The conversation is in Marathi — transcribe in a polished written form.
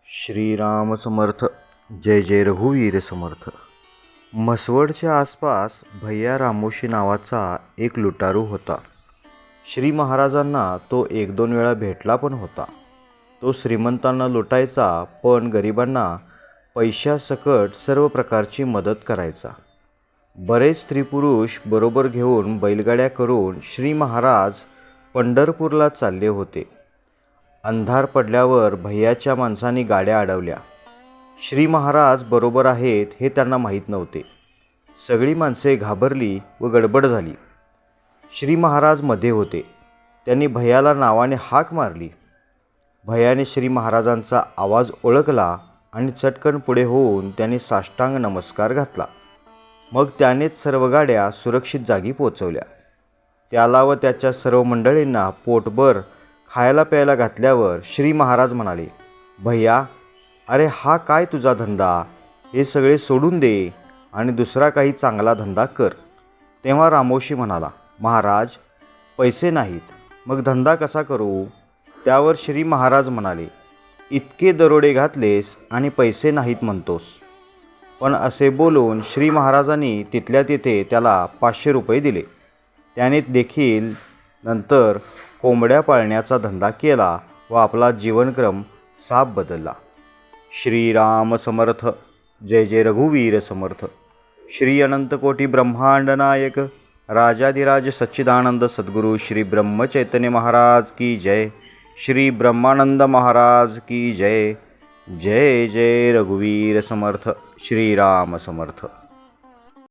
श्रीराम समर्थ. जय जय रघुवीर समर्थ. म्हसवडच्या आसपास भैया रामोशी नावाचा एक लुटारू होता. श्री महाराजांना तो एक दोन वेळा भेटला पण होता. तो श्रीमंतांना लुटायचा पण गरिबांना पैशासकट सर्व प्रकारची मदत करायचा. बरेच स्त्री पुरुष बरोबर घेऊन बैलगाड्या करून श्री महाराज पंढरपूरला चालले होते. अंधार पडल्यावर भैयाच्या माणसांनी गाड्या अडवल्या. श्री महाराज बरोबर आहेत हे त्यांना माहीत नव्हते. सगळी माणसे घाबरली व गडबड झाली. श्री महाराज मध्ये होते. त्यांनी भैयाला नावाने हाक मारली. भैयाने श्री महाराजांचा आवाज ओळखला आणि चटकन पुढे होऊन त्यांनी साष्टांग नमस्कार घातला. मग त्यानेच सर्व गाड्या सुरक्षित जागी पोचवल्या. त्याला व त्याच्या सर्व मंडळींना पोटभर खायला प्यायला घातल्यावर श्री महाराज म्हणाले, भैया, अरे हा काय तुझा धंदा? हे सगळे सोडून दे आणि दुसरा काही चांगला धंदा कर. तेव्हा रामोशी म्हणाला, महाराज, पैसे नाहीत, मग धंदा कसा करू? त्यावर श्री महाराज म्हणाले, इतके दरोडे घातलेस आणि पैसे नाहीत म्हणतोस. पण असे बोलून श्री महाराजांनी तिथल्या तिथे त्याला 500 रुपये दिले. त्याने देखील नंतर कोंबड्या पाळण्याचा धंदा केला व आपला जीवनक्रम साफ बदलला. श्रीराम समर्थ. जय जय रघुवीर समर्थ. श्री अनंतकोटी ब्रह्मांड नायक राजाधिराज सच्चिदानंद सद्गुरु श्री ब्रह्मचैतन्य महाराज की जय. श्री ब्रह्मानंद महाराज की जय. जय जय रघुवीर समर्थ. श्रीराम समर्थ.